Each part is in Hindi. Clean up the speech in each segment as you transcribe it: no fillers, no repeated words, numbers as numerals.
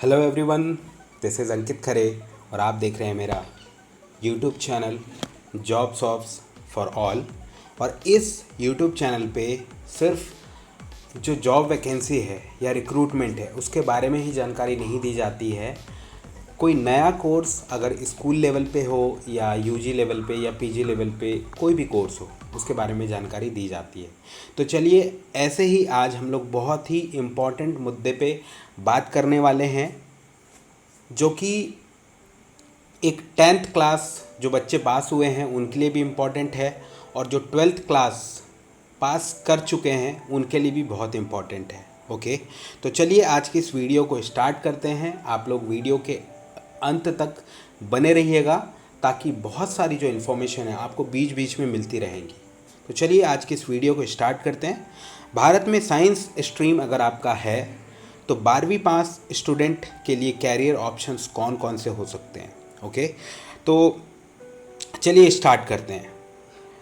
Hello everyone, this is Ankit Khare और आप देख रहे हैं मेरा YouTube channel job softs for all. और इस यूट्यूब चैनल पे सिर्फ जो जॉब वैकेंसी है या रिक्रूटमेंट है उसके बारे में ही जानकारी नहीं दी जाती है। कोई नया कोर्स अगर स्कूल लेवल पे हो या यूजी लेवल पे या पीजी लेवल पे कोई भी कोर्स हो उसके बारे में जानकारी दी जाती है। तो चलिए ऐसे ही आज हम लोग बहुत ही इम्पॉर्टेंट मुद्दे पे बात करने वाले हैं, जो कि एक 10th क्लास जो बच्चे पास हुए हैं उनके लिए भी इम्पॉर्टेंट है और जो 12th क्लास पास कर चुके हैं उनके लिए भी बहुत इम्पॉर्टेंट है। ओके, तो चलिए आज की इस वीडियो को स्टार्ट करते हैं। आप लोग वीडियो के अंत तक बने रहिएगा ताकि बहुत सारी जो इन्फॉर्मेशन है आपको बीच बीच में मिलती रहेंगी। तो चलिए आज की इस वीडियो को स्टार्ट करते हैं। भारत में साइंस स्ट्रीम अगर आपका है तो 12वीं पास स्टूडेंट के लिए कैरियर ऑप्शंस कौन कौन से हो सकते हैं। ओके, तो चलिए स्टार्ट करते हैं।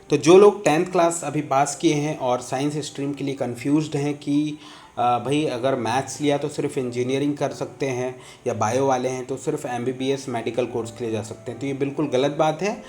तो जो लोग 10th क्लास अभी पास किए हैं और साइंस स्ट्रीम के लिए कंफ्यूज्ड हैं कि भाई अगर मैथ्स लिया तो सिर्फ इंजीनियरिंग कर सकते हैं या बायो वाले हैं तो सिर्फ एमबीबीएस मेडिकल कोर्स के लिए जा सकते हैं, तो ये बिल्कुल गलत बात है।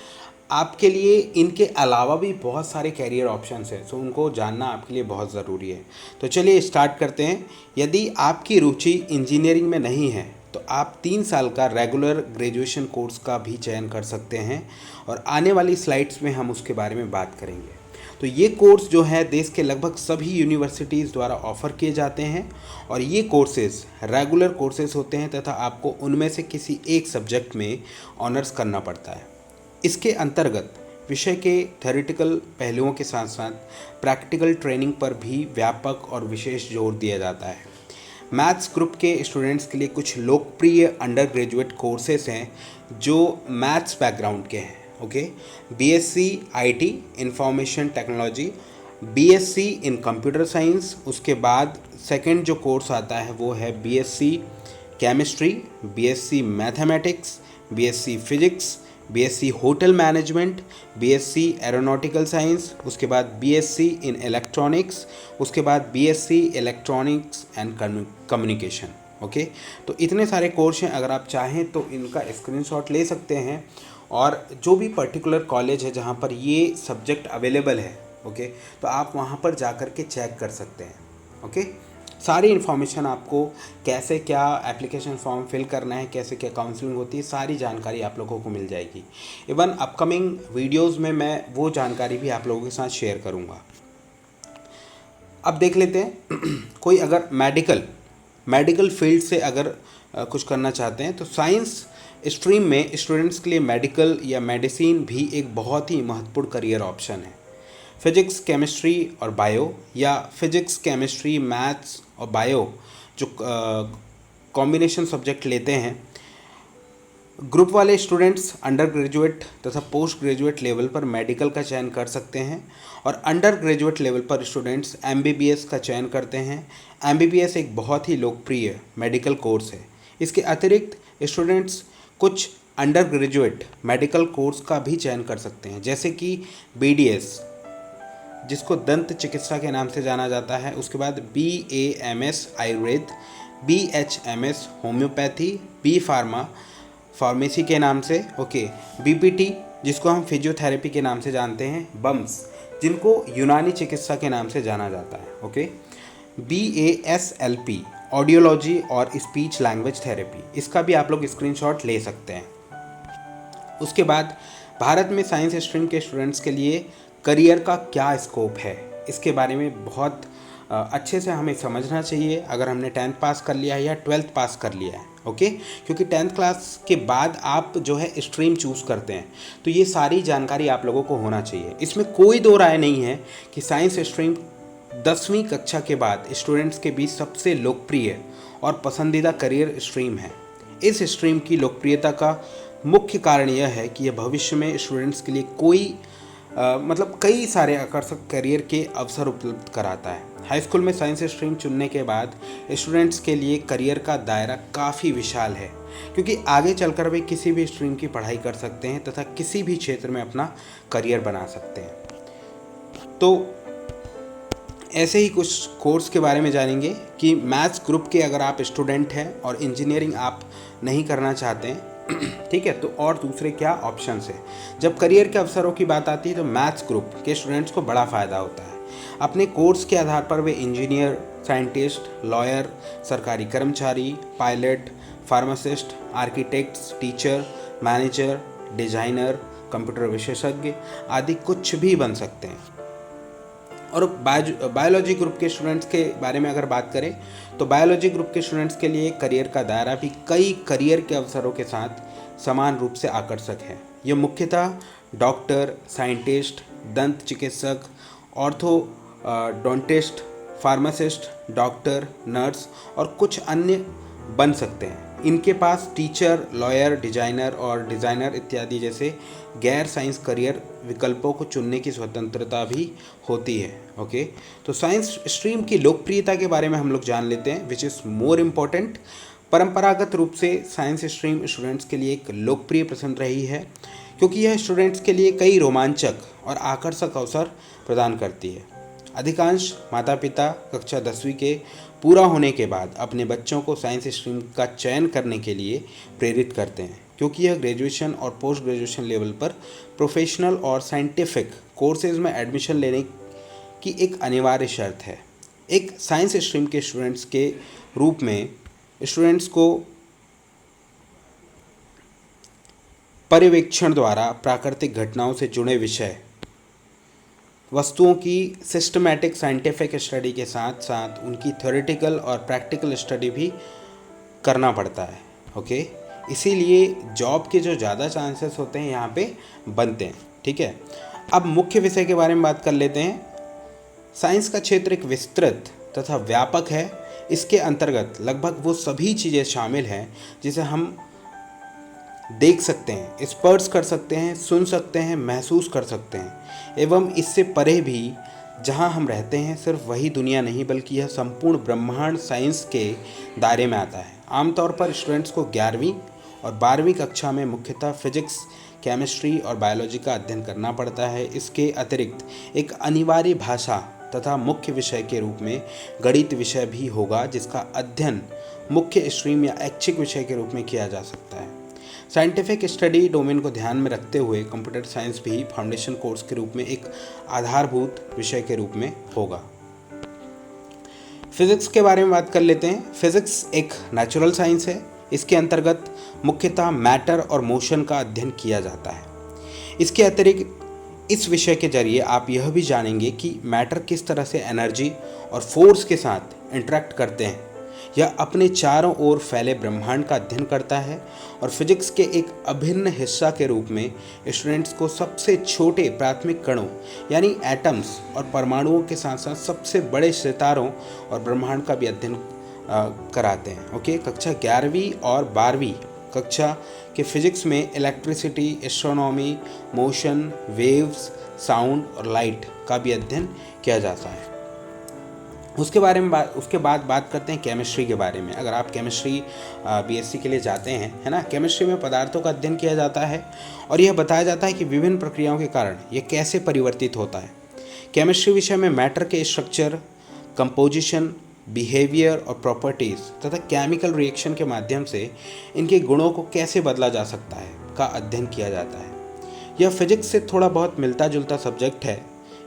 आपके लिए इनके अलावा भी बहुत सारे कैरियर ऑप्शंस हैं, सो उनको जानना आपके लिए बहुत ज़रूरी है। तो चलिए स्टार्ट करते हैं। यदि आपकी रुचि इंजीनियरिंग में नहीं है तो आप 3 साल का रेगुलर ग्रेजुएशन कोर्स का भी चयन कर सकते हैं और आने वाली स्लाइड्स में हम उसके बारे में बात करेंगे। तो ये कोर्स जो है देश के लगभग सभी यूनिवर्सिटीज़ द्वारा ऑफ़र किए जाते हैं और ये कोर्सेज़ रेगुलर कोर्सेज़ होते हैं तथा आपको उनमें से किसी एक सब्जेक्ट में ऑनर्स करना पड़ता है। इसके अंतर्गत विषय के थ्योरेटिकल पहलुओं के साथ साथ प्रैक्टिकल ट्रेनिंग पर भी व्यापक और विशेष जोर दिया जाता है। मैथ्स ग्रुप के स्टूडेंट्स के लिए कुछ लोकप्रिय अंडर ग्रेजुएट कोर्सेज हैं जो मैथ्स बैकग्राउंड के हैं। Okay, BSc IT information technology, BSc in computer science, उसके बाद सेकंड जो कोर्स आता है वो है BSc chemistry, BSc mathematics, BSc physics, BSc hotel management, BSc aeronautical science, उसके बाद बीएससी इन इलेक्ट्रॉनिक्स, उसके बाद BSc electronics and communication. Okay, तो इतने सारे कोर्स हैं, अगर आप चाहें तो इनका स्क्रीनशॉट ले सकते हैं और जो भी पर्टिकुलर कॉलेज है जहाँ पर ये सब्जेक्ट अवेलेबल है, ओके, तो आप वहाँ पर जा कर के चेक कर सकते हैं। ओके, सारी इन्फॉर्मेशन आपको कैसे क्या एप्लीकेशन फॉर्म फिल करना है, कैसे क्या काउंसलिंग होती है, सारी जानकारी आप लोगों को मिल जाएगी। इवन अपकमिंग वीडियोस में मैं वो जानकारी भी आप लोगों के साथ शेयर करूँगा। अब देख लेते हैं कोई अगर मेडिकल फील्ड से अगर कुछ करना चाहते हैं तो साइंस स्ट्रीम में स्टूडेंट्स के लिए मेडिकल या मेडिसिन भी एक बहुत ही महत्वपूर्ण करियर ऑप्शन है। फिजिक्स केमिस्ट्री और बायो या फिजिक्स केमिस्ट्री मैथ्स और बायो जो कॉम्बिनेशन सब्जेक्ट लेते हैं, ग्रुप वाले स्टूडेंट्स अंडर ग्रेजुएट तथा पोस्ट ग्रेजुएट लेवल पर मेडिकल का चयन कर सकते हैं और अंडर ग्रेजुएट लेवल पर स्टूडेंट्स एमबीबीएस का चयन करते हैं। एमबीबीएस एक बहुत ही लोकप्रिय मेडिकल कोर्स है। इसके अतिरिक्त स्टूडेंट्स कुछ अंडर ग्रेजुएट मेडिकल कोर्स का भी चयन कर सकते हैं, जैसे कि बीडीएस जिसको दंत चिकित्सा के नाम से जाना जाता है, उसके बाद BAMS Ayurveda, BHMS homeopathy, B pharma pharmacy के नाम से, ओके, बीपीटी जिसको हम फिजियोथेरेपी के नाम से जानते हैं, बम्स जिनको यूनानी चिकित्सा के नाम से जाना जाता है, ओके, बीएएसएलपी ऑडियोलॉजी और स्पीच लैंग्वेज थेरेपी, इसका भी आप लोग स्क्रीनशॉट ले सकते हैं। उसके बाद भारत में साइंस स्ट्रीम के स्टूडेंट्स के लिए करियर का क्या स्कोप है, इसके बारे में बहुत अच्छे से हमें समझना चाहिए अगर हमने 10th पास कर लिया है या 12th पास कर लिया है। ओके, क्योंकि 10th क्लास के बाद आप जो है स्ट्रीम चूज़ करते हैं तो ये सारी जानकारी आप लोगों को होना चाहिए। इसमें कोई दो राय नहीं है कि साइंस स्ट्रीम 10वीं कक्षा के बाद स्टूडेंट्स के बीच सबसे लोकप्रिय और पसंदीदा करियर स्ट्रीम है। इस स्ट्रीम की लोकप्रियता का मुख्य कारण यह है कि यह भविष्य में स्टूडेंट्स के लिए कई सारे आकर्षक करियर के अवसर उपलब्ध कराता है। हाई स्कूल में साइंस स्ट्रीम चुनने के बाद स्टूडेंट्स के लिए करियर का दायरा काफ़ी विशाल है, क्योंकि आगे चलकर वे किसी भी स्ट्रीम की पढ़ाई कर सकते हैं तथा किसी भी क्षेत्र में अपना करियर बना सकते हैं। तो ऐसे ही कुछ कोर्स के बारे में जानेंगे कि मैथ्स ग्रुप के अगर आप स्टूडेंट हैं और इंजीनियरिंग आप नहीं करना चाहते हैं ठीक है, तो और दूसरे क्या ऑप्शंस है। जब करियर के अवसरों की बात आती है तो मैथ्स ग्रुप के स्टूडेंट्स को बड़ा फ़ायदा होता है। अपने कोर्स के आधार पर वे इंजीनियर, साइंटिस्ट, लॉयर, सरकारी कर्मचारी, pilot, pharmacist, architects, teacher, manager, designer, computer विशेषज्ञ आदि कुछ भी बन सकते हैं। और बायोलॉजी ग्रुप के स्टूडेंट्स के बारे में अगर बात करें तो बायोलॉजी ग्रुप के स्टूडेंट्स के लिए करियर का दायरा भी कई करियर के अवसरों के साथ समान रूप से आकर्षक है। ये मुख्यतः डॉक्टर, साइंटिस्ट, दंत चिकित्सक, ऑर्थोडोंटिस्ट, फार्मासिस्ट, डॉक्टर, नर्स और कुछ अन्य बन सकते हैं। इनके पास टीचर, लॉयर, डिज़ाइनर इत्यादि जैसे गैर साइंस करियर विकल्पों को चुनने की स्वतंत्रता भी होती है। ओके, तो साइंस स्ट्रीम की लोकप्रियता के बारे में हम लोग जान लेते हैं, विच इज़ मोर इम्पोर्टेंट। परंपरागत रूप से साइंस स्ट्रीम स्टूडेंट्स के लिए एक लोकप्रिय पसंद रही है क्योंकि यह स्टूडेंट्स के लिए कई रोमांचक और आकर्षक अवसर प्रदान करती है। अधिकांश माता पिता कक्षा 10वीं के पूरा होने के बाद अपने बच्चों को साइंस स्ट्रीम का चयन करने के लिए प्रेरित करते हैं क्योंकि यह ग्रेजुएशन और पोस्ट ग्रेजुएशन लेवल पर प्रोफेशनल और साइंटिफिक कोर्सेज में एडमिशन लेने की एक अनिवार्य शर्त है। एक साइंस स्ट्रीम के स्टूडेंट्स के रूप में स्टूडेंट्स को पर्यवेक्षण द्वारा प्राकृतिक घटनाओं से जुड़े विषय वस्तुओं की सिस्टमैटिक साइंटिफिक स्टडी के साथ साथ उनकी थ्योरेटिकल और प्रैक्टिकल स्टडी भी करना पड़ता है। ओके, इसीलिए जॉब के जो ज़्यादा चांसेस होते हैं यहाँ पे बनते हैं। ठीक है, अब मुख्य विषय के बारे में बात कर लेते हैं। साइंस का क्षेत्र एक विस्तृत तथा व्यापक है। इसके अंतर्गत लगभग वो सभी चीज़ें शामिल हैं जिसे हम देख सकते हैं, स्पर्श कर सकते हैं, सुन सकते हैं, महसूस कर सकते हैं। एवं इससे परे भी जहां हम रहते हैं सिर्फ वही दुनिया नहीं बल्कि यह संपूर्ण ब्रह्मांड साइंस के दायरे में आता है। आमतौर पर स्टूडेंट्स को 11वीं और 12वीं कक्षा में मुख्यतः फिजिक्स, केमिस्ट्री और बायोलॉजी का अध्ययन करना पड़ता है। इसके अतिरिक्त एक अनिवार्य भाषा तथा मुख्य विषय के रूप में गणित विषय भी होगा जिसका अध्ययन मुख्य स्ट्रीम या ऐच्छिक विषय के रूप में किया जा सकता है। साइंटिफिक स्टडी डोमेन को ध्यान में रखते हुए कंप्यूटर साइंस भी फाउंडेशन कोर्स के रूप में एक आधारभूत विषय के रूप में होगा। फिजिक्स के बारे में बात कर लेते हैं। फिजिक्स एक नेचुरल साइंस है। इसके अंतर्गत मुख्यतः मैटर और मोशन का अध्ययन किया जाता है। इसके अतिरिक्त इस विषय के जरिए आप यह भी जानेंगे कि मैटर किस तरह से एनर्जी और फोर्स के साथ इंटरेक्ट करते हैं। यह अपने चारों ओर फैले ब्रह्मांड का अध्ययन करता है और फिजिक्स के एक अभिन्न हिस्सा के रूप में स्टूडेंट्स को सबसे छोटे प्राथमिक कणों यानी एटम्स और परमाणुओं के साथ साथ सबसे बड़े सितारों और ब्रह्मांड का भी अध्ययन कराते हैं। ओके, कक्षा 11वीं और 12वीं कक्षा के फिजिक्स में electricity, astronomy, motion, waves, sound और लाइट का भी अध्ययन किया जाता है। उसके बाद बात करते हैं केमिस्ट्री के बारे में। अगर आप केमिस्ट्री बीएससी के लिए जाते हैं, है ना, केमिस्ट्री में पदार्थों का अध्ययन किया जाता है और यह बताया जाता है कि विभिन्न प्रक्रियाओं के कारण यह कैसे परिवर्तित होता है। केमिस्ट्री विषय में मैटर के स्ट्रक्चर, कंपोजिशन, बिहेवियर और प्रॉपर्टीज़ तथा केमिकल रिएक्शन के माध्यम से इनके गुणों को कैसे बदला जा सकता है का अध्ययन किया जाता है। यह फिजिक्स से थोड़ा बहुत मिलता जुलता सब्जेक्ट है।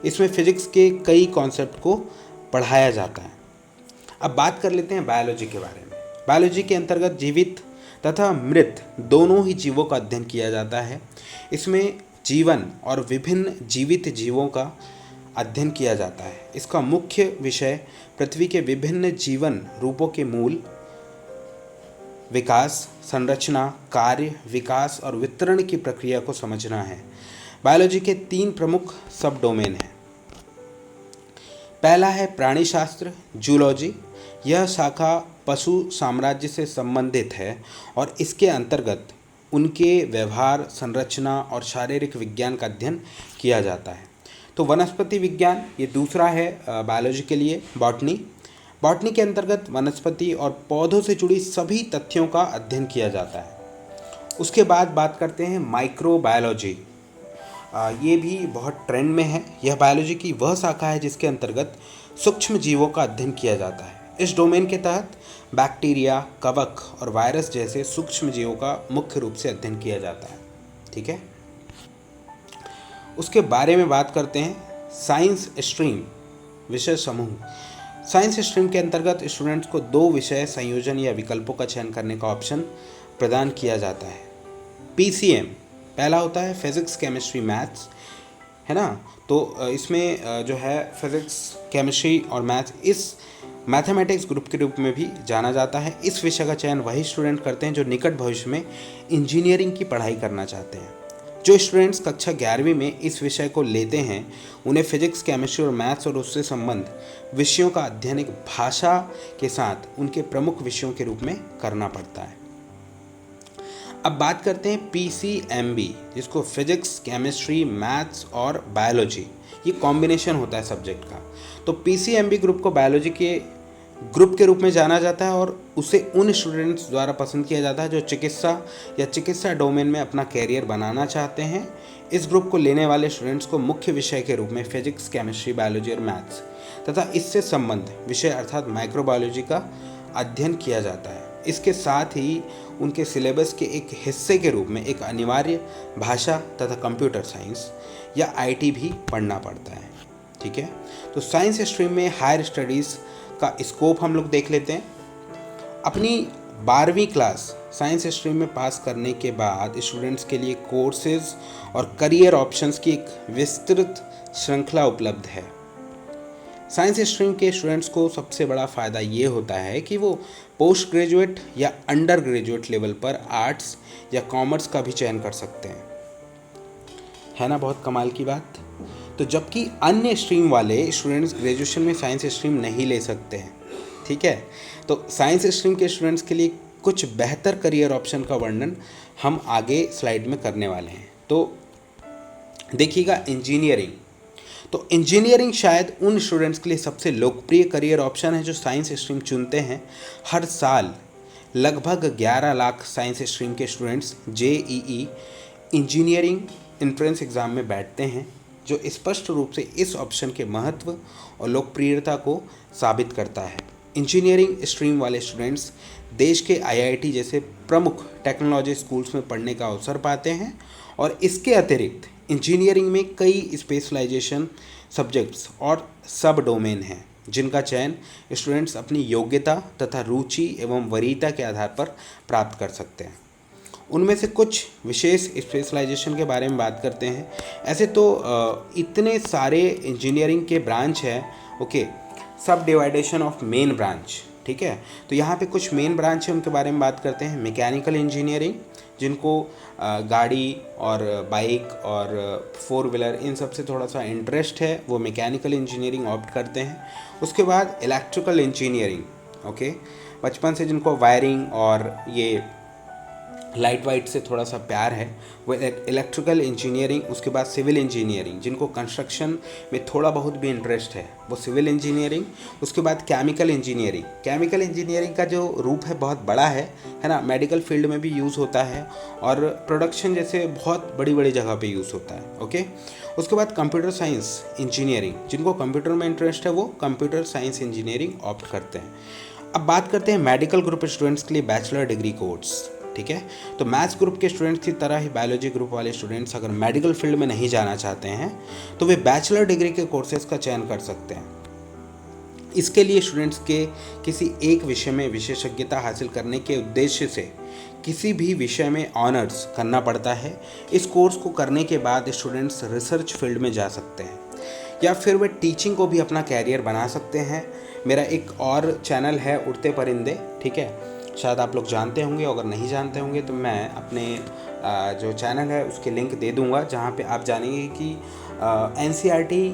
इसमें फिजिक्स के कई कॉन्सेप्ट को पढ़ाया जाता है। अब बात कर लेते हैं बायोलॉजी के बारे में। बायोलॉजी के अंतर्गत जीवित तथा मृत दोनों ही जीवों का अध्ययन किया जाता है। इसमें जीवन और विभिन्न जीवित जीवों का अध्ययन किया जाता है। इसका मुख्य विषय पृथ्वी के विभिन्न जीवन रूपों के मूल, विकास, संरचना, कार्य, विकास और वितरण की प्रक्रिया को समझना है। बायोलॉजी के 3 प्रमुख सब डोमेन हैं। पहला है प्राणीशास्त्र, जूलॉजी। यह शाखा पशु साम्राज्य से संबंधित है और इसके अंतर्गत उनके व्यवहार, संरचना और शारीरिक विज्ञान का अध्ययन किया जाता है। तो वनस्पति विज्ञान ये दूसरा है बायोलॉजी के लिए। बॉटनी के अंतर्गत वनस्पति और पौधों से जुड़ी सभी तथ्यों का अध्ययन किया जाता है। उसके बाद बात करते हैं माइक्रोबायोलॉजी। ये भी बहुत ट्रेंड में है। यह बायोलॉजी की वह शाखा है जिसके अंतर्गत सूक्ष्म जीवों का अध्ययन किया जाता है। इस डोमेन के तहत बैक्टीरिया, कवक और वायरस जैसे सूक्ष्म जीवों का मुख्य रूप से अध्ययन किया जाता है। ठीक है, उसके बारे में बात करते हैं। साइंस स्ट्रीम विषय समूह। साइंस स्ट्रीम के अंतर्गत स्टूडेंट्स को 2 विषय संयोजन या विकल्पों का चयन करने का ऑप्शन प्रदान किया जाता है। पीसीएम पहला होता है फिजिक्स, केमिस्ट्री, मैथ्स, है ना। तो इसमें जो है फिजिक्स, केमिस्ट्री और मैथ्स इस मैथमेटिक्स ग्रुप के रूप में भी जाना जाता है। इस विषय का चयन वही स्टूडेंट करते हैं जो निकट भविष्य में इंजीनियरिंग की पढ़ाई करना चाहते हैं। जो स्टूडेंट्स कक्षा 11वीं में इस विषय को लेते हैं उन्हें फिजिक्स, केमिस्ट्री और मैथ्स और उससे संबंध विषयों का अध्ययन एक भाषा के साथ उनके प्रमुख विषयों के रूप में करना पड़ता है। अब बात करते हैं पीसीएमबी, जिसको फिजिक्स, केमिस्ट्री, मैथ्स और बायोलॉजी, ये कॉम्बिनेशन होता है सब्जेक्ट का। तो पीसीएमबी ग्रुप को बायोलॉजी के ग्रुप के रूप में जाना जाता है और उसे उन स्टूडेंट्स द्वारा पसंद किया जाता है जो चिकित्सा या चिकित्सा डोमेन में अपना कैरियर बनाना चाहते हैं। इस ग्रुप को लेने वाले स्टूडेंट्स को मुख्य विषय के रूप में फिजिक्स, केमिस्ट्री, बायोलॉजी और मैथ्स तथा इससे संबंध विषय अर्थात माइक्रोबायोलॉजी का अध्ययन किया जाता है। इसके साथ ही उनके सिलेबस के एक हिस्से के रूप में एक अनिवार्य भाषा तथा कंप्यूटर साइंस या आईटी भी पढ़ना पड़ता है। ठीक है, तो साइंस स्ट्रीम में हायर स्टडीज़ का स्कोप हम लोग देख लेते हैं। अपनी 12वीं क्लास साइंस स्ट्रीम में पास करने के बाद स्टूडेंट्स के लिए कोर्सेज और करियर ऑप्शंस की एक विस्तृत श्रृंखला उपलब्ध है। साइंस स्ट्रीम के स्टूडेंट्स को सबसे बड़ा फ़ायदा ये होता है कि वो पोस्ट ग्रेजुएट या अंडर ग्रेजुएट लेवल पर आर्ट्स या कॉमर्स का भी चयन कर सकते हैं, है ना। बहुत कमाल की बात। तो जबकि अन्य स्ट्रीम वाले स्टूडेंट्स ग्रेजुएशन में साइंस स्ट्रीम नहीं ले सकते हैं। ठीक है, तो साइंस स्ट्रीम के स्टूडेंट्स के लिए कुछ बेहतर करियर ऑप्शन का वर्णन हम आगे स्लाइड में करने वाले हैं। तो देखिएगा, इंजीनियरिंग। तो इंजीनियरिंग शायद उन स्टूडेंट्स के लिए सबसे लोकप्रिय करियर ऑप्शन है जो साइंस स्ट्रीम चुनते हैं। हर साल लगभग 11 लाख साइंस स्ट्रीम के students JEE engineering entrance exam में बैठते हैं, जो स्पष्ट रूप से इस ऑप्शन के महत्व और लोकप्रियता को साबित करता है। इंजीनियरिंग स्ट्रीम वाले स्टूडेंट्स देश के आईआईटी जैसे प्रमुख टेक्नोलॉजी स्कूल्स में पढ़ने का अवसर पाते हैं और इसके अतिरिक्त इंजीनियरिंग में कई स्पेशलाइजेशन सब्जेक्ट्स और सब डोमेन हैं जिनका चयन स्टूडेंट्स अपनी योग्यता तथा रुचि एवं वरीयता के आधार पर प्राप्त कर सकते हैं। उनमें से कुछ विशेष स्पेशलाइजेशन के बारे में बात करते हैं। ऐसे तो इतने सारे इंजीनियरिंग के ब्रांच हैं, ओके, सब डिवाइडेशन ऑफ मेन ब्रांच। ठीक है, तो यहाँ पे कुछ मेन ब्रांच है, उनके बारे में बात करते हैं। मैकेनिकल इंजीनियरिंग, जिनको गाड़ी और बाइक और 4 व्हीलर इन सब से थोड़ा सा इंटरेस्ट है, वो मैकेनिकल इंजीनियरिंग ऑप्ट करते हैं। उसके बाद इलेक्ट्रिकल इंजीनियरिंग, ओके, बचपन से जिनको वायरिंग और ये लाइट वाइट से थोड़ा सा प्यार है, वो इलेक्ट्रिकल इंजीनियरिंग। उसके बाद सिविल इंजीनियरिंग, जिनको कंस्ट्रक्शन में थोड़ा बहुत भी इंटरेस्ट है, वो सिविल इंजीनियरिंग। उसके बाद केमिकल इंजीनियरिंग। केमिकल इंजीनियरिंग का जो रूप है बहुत बड़ा है ना, मेडिकल फील्ड में भी यूज़ होता है और प्रोडक्शन जैसे बहुत बड़ी बड़ी जगह पे यूज़ होता है, ओके। उसके बाद कंप्यूटर साइंस इंजीनियरिंग, जिनको कंप्यूटर में इंटरेस्ट है वो कंप्यूटर साइंस इंजीनियरिंग ऑप्ट करते हैं। अब बात करते हैं मेडिकल ग्रुप स्टूडेंट्स के लिए बैचलर डिग्री कोर्स। ठीक है, तो मैथ्स ग्रुप के स्टूडेंट्स की तरह ही बायोलॉजी ग्रुप वाले स्टूडेंट्स अगर मेडिकल फील्ड में नहीं जाना चाहते हैं तो वे बैचलर डिग्री के कोर्सेज का चयन कर सकते हैं। इसके लिए स्टूडेंट्स के किसी एक विषय में विशेषज्ञता हासिल करने के उद्देश्य से किसी भी विषय में ऑनर्स करना पड़ता है। इस कोर्स को करने के बाद स्टूडेंट्स रिसर्च फील्ड में जा सकते हैं या फिर वे टीचिंग को भी अपना कैरियर बना सकते हैं। मेरा एक और चैनल है उड़ते परिंदे, ठीक है, शायद आप लोग जानते होंगे, अगर नहीं जानते होंगे तो मैं अपने जो चैनल है उसके लिंक दे दूंगा, जहां पे आप जानेंगे कि एनसीईआरटी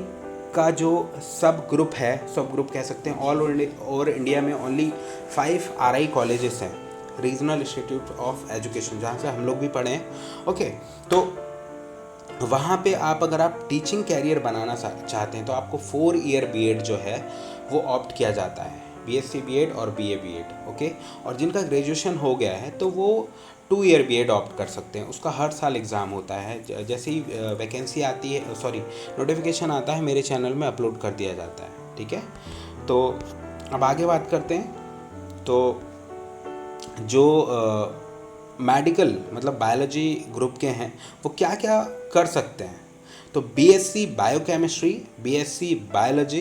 का जो सब ग्रुप है, सब ग्रुप कह सकते हैं, ऑल ओवर इंडिया में ओनली 5 RI कॉलेजेस हैं, रीजनल इंस्टीट्यूट ऑफ एजुकेशन, जहाँ से हम लोग भी पढ़े हैं, ओके। तो वहाँ पे अगर आप टीचिंग कैरियर बनाना चाहते हैं तो आपको 4 ईयर बीएड जो है वो ऑप्ट किया जाता है, BSc बीएड और BA बीएड, ओके। और जिनका ग्रेजुएशन हो गया है तो वो 2 ईयर बीएड ऑप्ट कर सकते हैं। उसका हर साल एग्ज़ाम होता है, जैसे ही वैकेंसी आती है, सॉरी, नोटिफिकेशन आता है, मेरे चैनल में अपलोड कर दिया जाता है। ठीक ठीक है। तो अब आगे बात करते हैं। तो जो मेडिकल मतलब बायोलॉजी ग्रुप के हैं वो क्या क्या कर सकते हैं। तो BSc biochemistry, BSc biology,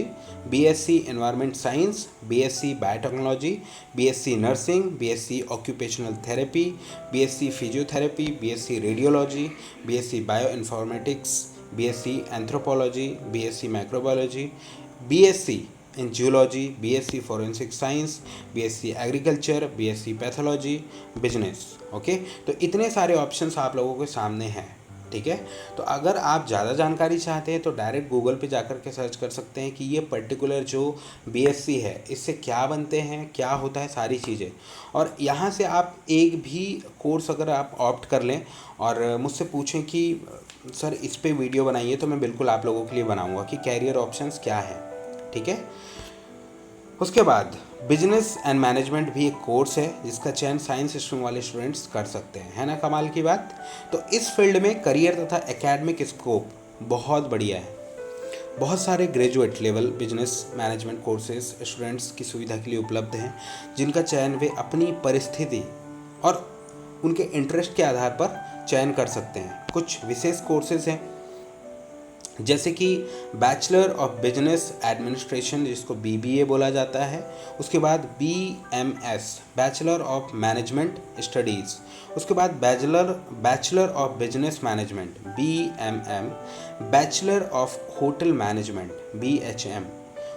BSc environment science, BSc biotechnology, BSc nursing, BSc occupational therapy, BSc physiotherapy, BSc radiology, BSc bio informatics, BSc anthropology, BSc microbiology, BSc in geology, BSc forensic science, BSc agriculture, BSc pathology, business. Okay, तो इतने सारे ऑप्शंस आप लोगों के सामने हैं, ठीक है। तो अगर आप ज़्यादा जानकारी चाहते हैं तो डायरेक्ट गूगल पे जाकर के सर्च कर सकते हैं कि ये पर्टिकुलर जो बीएससी है इससे क्या बनते हैं, क्या होता है, सारी चीज़ें। और यहाँ से आप एक भी कोर्स अगर आप ऑप्ट कर लें और मुझसे पूछें कि सर इस पे वीडियो बनाइए, तो मैं बिल्कुल आप लोगों के लिए बनाऊँगा कि कैरियर ऑप्शंस क्या है, ठीक है। उसके बाद बिजनेस एंड मैनेजमेंट भी एक कोर्स है जिसका चयन साइंस स्ट्रीम वाले स्टूडेंट्स कर सकते हैं, है ना कमाल की बात। तो इस फील्ड में करियर तथा एकेडमिक स्कोप बहुत बढ़िया है। बहुत सारे graduate level business management courses students की सुविधा के लिए उपलब्ध हैं, जिनका चयन वे अपनी परिस्थिति और उनके इंटरेस्ट के आधार पर चयन कर सकते हैं। कुछ विशेष कोर्सेज हैं जैसे कि बैचलर ऑफ बिजनेस एडमिनिस्ट्रेशन जिसको बीबीए बोला जाता है, उसके बाद BMS bachelor of management studies, उसके बाद bachelor of business management BMM, bachelor of hotel management BHM,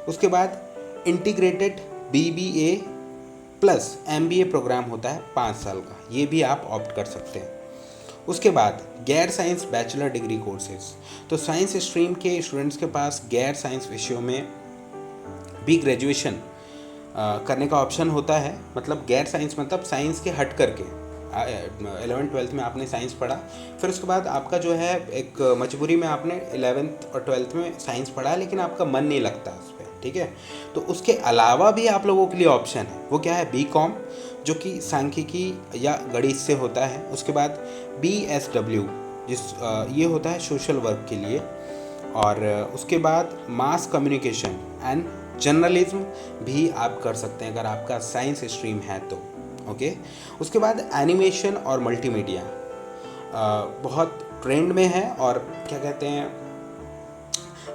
उसके बाद integrated BBA plus MBA programme होता है 5 साल का, ये भी आप ऑप्ट कर सकते हैं। उसके बाद गैर साइंस बैचलर डिग्री कोर्सेज, तो साइंस स्ट्रीम के स्टूडेंट्स के पास गैर साइंस विषयों में भी ग्रेजुएशन करने का ऑप्शन होता है। मतलब गैर साइंस मतलब साइंस के हट करके 11th-12th में आपने साइंस पढ़ा, फिर उसके बाद आपका जो है एक मजबूरी में आपने 11th और 12th में साइंस पढ़ा लेकिन आपका मन नहीं लगता उस पर, ठीक है। तो उसके अलावा भी आप लोगों के लिए ऑप्शन है, वो क्या है, बीकॉम जो कि सांख्यिकी या गणित से होता है। उसके बाद BSW ये होता है सोशल वर्क के लिए। और उसके बाद मास कम्युनिकेशन एंड जर्नलिज्म भी आप कर सकते हैं अगर आपका साइंस स्ट्रीम है तो, ओके। उसके बाद एनिमेशन और मल्टीमीडिया बहुत ट्रेंड में है, और क्या कहते हैं,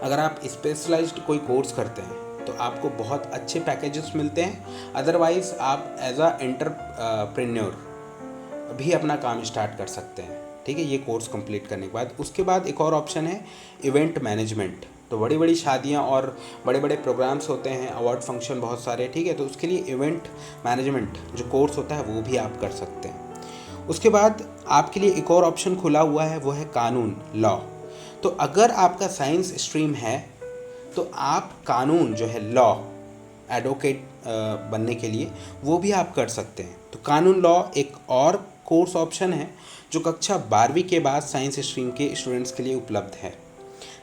अगर आप स्पेशलाइज्ड कोई कोर्स करते हैं तो आपको बहुत अच्छे पैकेजेस मिलते हैं। अदरवाइज़ आप एज अ एंटरप्रेन्योर भी अपना काम स्टार्ट कर सकते हैं, ठीक है, ये कोर्स कंप्लीट करने के बाद। उसके बाद एक और ऑप्शन है इवेंट मैनेजमेंट। तो बड़ी बड़ी शादियां और बड़े बड़े प्रोग्राम्स होते हैं, अवार्ड फंक्शन बहुत सारे, ठीक है, तो उसके लिए इवेंट मैनेजमेंट जो कोर्स होता है वो भी आप कर सकते हैं। उसके बाद आपके लिए एक और ऑप्शन खुला हुआ है, वो है कानून, लॉ। तो अगर आपका साइंस स्ट्रीम है तो आप कानून जो है लॉ एडवोकेट बनने के लिए वो भी आप कर सकते हैं। तो कानून लॉ एक और कोर्स ऑप्शन है जो कक्षा 12वीं के बाद साइंस स्ट्रीम के स्टूडेंट्स के लिए उपलब्ध है।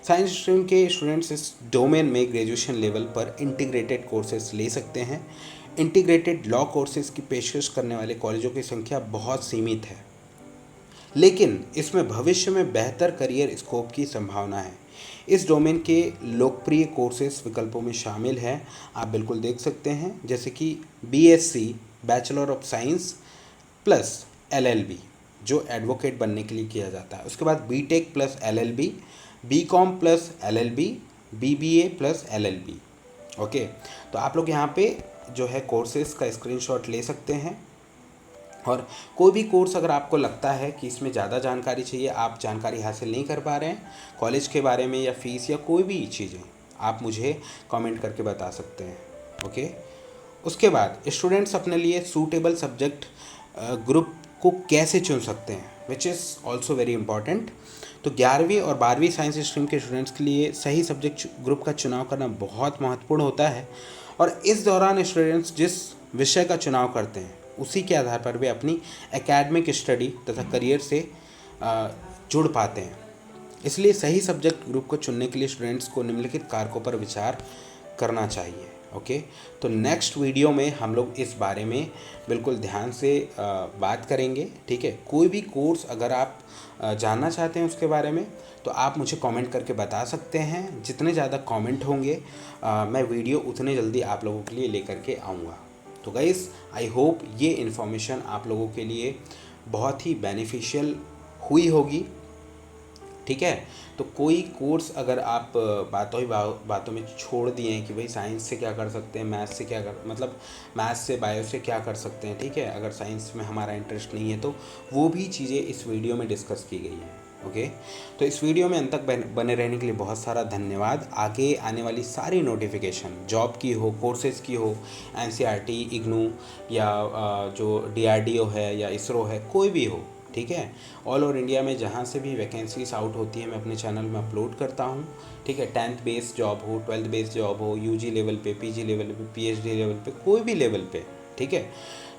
साइंस स्ट्रीम के स्टूडेंट्स इस डोमेन में ग्रेजुएशन लेवल पर इंटीग्रेटेड कोर्सेज ले सकते हैं। इंटीग्रेटेड लॉ कोर्सेज की पेशकश करने वाले कॉलेजों की संख्या बहुत सीमित है, लेकिन इसमें भविष्य में बेहतर करियर स्कोप की संभावना है। इस डोमेन के लोकप्रिय कोर्सेज विकल्पों में शामिल हैं, आप बिल्कुल देख सकते हैं, जैसे कि BSc bachelor of science plus LLB जो एडवोकेट बनने के लिए किया जाता है। उसके बाद BTech plus LLB, BCom plus LLB, BBA plus LLB, okay. तो आप लोग यहाँ पे जो है कोर्सेज का स्क्रीनशॉट ले सकते हैं, और कोई भी कोर्स अगर आपको लगता है कि इसमें ज़्यादा जानकारी चाहिए, आप जानकारी हासिल नहीं कर पा रहे हैं कॉलेज के बारे में या फ़ीस या कोई भी चीज़ें, आप मुझे कमेंट करके बता सकते हैं, ओके। उसके बाद स्टूडेंट्स अपने लिए सूटेबल सब्जेक्ट ग्रुप को कैसे चुन सकते हैं, which is also very important. तो 11वीं और 12वीं साइंस स्ट्रीम के स्टूडेंट्स के लिए सही सब्जेक्ट ग्रुप का चुनाव करना बहुत महत्वपूर्ण होता है, और इस दौरान स्टूडेंट्स जिस विषय का चुनाव करते हैं उसी के आधार पर वे अपनी एकेडमिक स्टडी तथा करियर से जुड़ पाते हैं। इसलिए सही सब्जेक्ट ग्रुप को चुनने के लिए स्टूडेंट्स को निम्नलिखित कारकों पर विचार करना चाहिए, ओके, तो नेक्स्ट वीडियो में हम लोग इस बारे में बिल्कुल ध्यान से बात करेंगे, ठीक है। कोई भी कोर्स अगर आप जानना चाहते हैं उसके बारे में तो आप मुझे कमेंट करके बता सकते हैं। जितने ज़्यादा कमेंट होंगे मैं वीडियो उतने जल्दी आप लोगों के लिए लेकर के आऊँगा। तो गाइस, आई होप ये इन्फॉर्मेशन आप लोगों के लिए बहुत ही बेनिफिशियल हुई होगी, ठीक है। तो कोई कोर्स अगर आप बातों में छोड़ दिए हैं कि भाई साइंस से क्या कर सकते हैं, मैथ्स से क्या कर, मतलब मैथ्स से बायो से क्या कर सकते हैं, ठीक है। अगर साइंस में हमारा इंटरेस्ट नहीं है तो वो भी चीज़ें इस वीडियो में डिस्कस की गई हैं, ओके। तो इस वीडियो में अंत तक बने रहने के लिए बहुत सारा धन्यवाद। आगे आने वाली सारी नोटिफिकेशन, जॉब की हो, कोर्सेज़ की हो, एनसीईआरटी, इग्नू या जो डीआरडीओ है या इसरो है, कोई भी हो, ठीक है। ऑल ओवर इंडिया में जहाँ से भी वैकेंसीज आउट होती है मैं अपने चैनल में अपलोड करता हूँ, ठीक है। 10th बेस्ड जॉब हो, 12th बेस्ड जॉब हो, यूजी लेवल पे, पीजी लेवल पे, पीएचडी लेवल पे, कोई भी लेवल पे, ठीक है।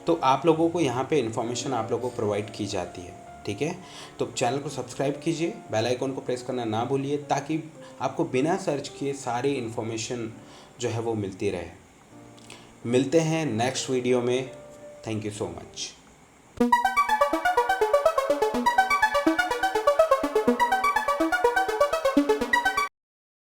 तो आप लोगों को यहाँ पे इन्फॉर्मेशन आप लोगों को प्रोवाइड की जाती है, ठीक है। तो चैनल को सब्सक्राइब कीजिए, बेल आइकन को प्रेस करना ना भूलिए, ताकि आपको बिना सर्च किए सारी इन्फॉर्मेशन जो है वो मिलती रहे। मिलते हैं नेक्स्ट वीडियो में। Thank you so much.